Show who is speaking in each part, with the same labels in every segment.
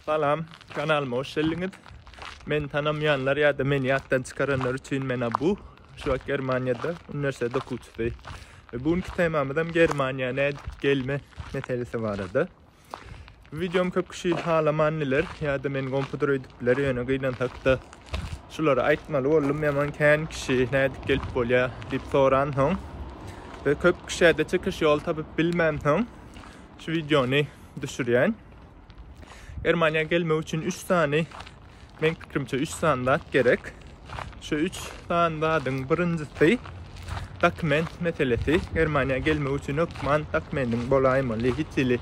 Speaker 1: Salam, kanalıma hoş geldiniz. Men tanımayanlar ya da beni yattan çıkaranlar için mena bu. Şu an Germanya'da üniversitede okutuyorum. Ve bugünkü temamızdan Germanya'ya gelme meselesi vardı. Videom köp kişi halamanlılar ya da ben kompüter ödükleri yöne gıydan taktı. Şuları aytmalı oğlum yaman kendi kişi nerede gelip bolya deyip soran hon. Ve köp kişiye de çıkış yol tabi bilmem hon. Şu videonu düşürüyen. Germanya'ya gelme için 3 tane, ben fikrimce 3 tane gerek. Şu 3 tane dağın birincisi dokument meselesi. Germanya'ya gelme için okman dokumentin bolaymalı hitili.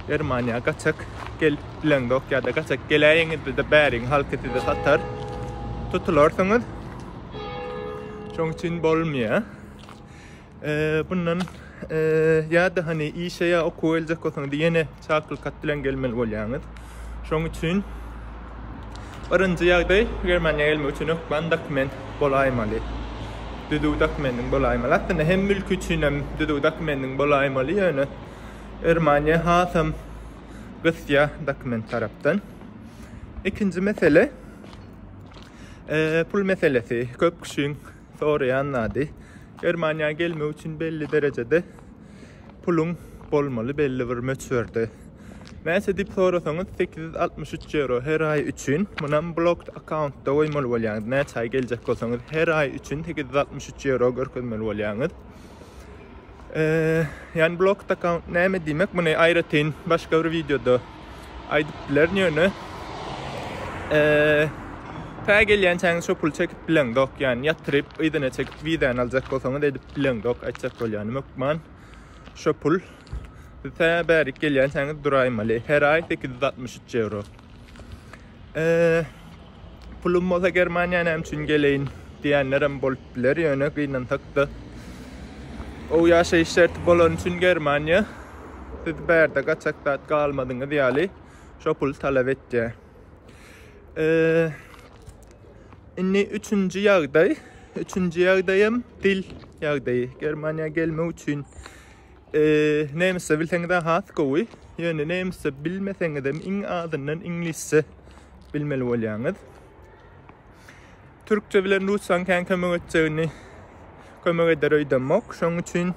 Speaker 1: Germanya'ya kaçak gelip bilen ya da kaçak geleyiniz de bäring halketi de satar. Tutulursanız. Şunun için bolmuyor. Bunun ya da hani iyi şeye okuyacak olsanız yine çakıl katılan gelmeli olyanız. Şunun için birinci yerde Germanya'ya gelmek için okman dokument bolaymalı. Düdüğü dokumentin bolaymalı. Hatta hem mülk için hem düdüğü dokumentin bolaymalı yani. Germanya hasım Rusya dokument taraftan. İkinci mesele pul meselesi. Köp kişinin soruyanlardı. Germanya'ya gelmek için belli derecede pulun bolmalı belli bir möçürdü. Neyse deyip sorarsanız 863 euro her ay için bunun blocked account'ta koymalı olyanız. Ne çay gelecek olsanız her ay için 863 euro görkünmeli olyanız. Yani blocked account ne mi demek? Bunu ayrıtın başka bir videoda aydıplar yönü. Ta gelen çayın şu pul çekip bilen dok yani yatırıp idene çekip vidan alacak olsanız edip bilen dok açacak ol yani mükman şu pul ta berik gelen çayın duraymalı her ay 863 euro. Pulum olsa Germanya'ya hem için geleyin diyenlerim bol bilir yani kıyınan taktı. O yaşa işareti bolon için Germanya siz berde kaçak dağıt kalmadığını diyali şu pul talep etti. İnni üçüncü yağdayım dil yağdayı. Germanya'ya gelme için neyse bilseniz hat koyu. Yani neyse bilmeseniz de in adından İngilizce bilmeli olyanız. Türkçe bilen Rusyan kendi öğreteceğini öğretirdim yok. Şunun için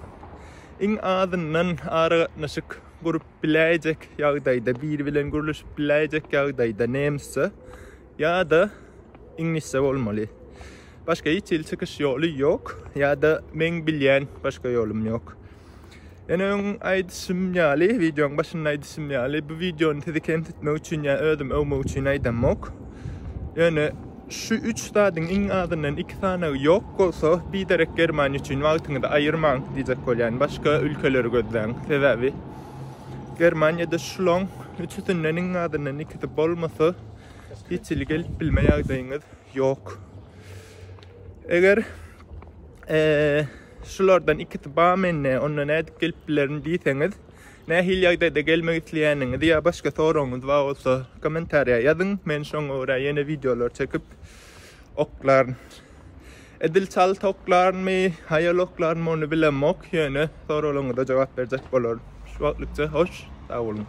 Speaker 1: in adından aratnaşık grup bilecek yağdayda bir bilen kuruluş bilecek yağdayda neyse ya da İngilizce olmalı. Başka hiç il çıkış yolu yok ya da ben bilen başka yolum yok. Yani aydısım yali, videonun başında aydısım yali. Bu videonun sizi kenditme için ya ödüm olma için aydam yok. Yani şu 3 dağın in adından 2 tane yok olsa bir direkt Germanya için vaktini de ayırman diyecek ol yani başka ülkeleri gözden sebebi. Germanya'da şu long 3'ünden in adından 2'de bolmasa hiç ilgili bilmeyeceğiniz yok. Eğer şulardan 2 bağmenle onun edip gelip bilerin diyseniz ne hilyagda da gelmek isteyeniniz ya başka sorunuz var olsa komentarya yazın. Ben sonra oraya yeni videolar çekip oklarım. Edil çalt oklar mı, hayal oklar mı onu bilemem yani sorularına da cevap verecek olur. Şu vakitlikçe hoş, sağ olun.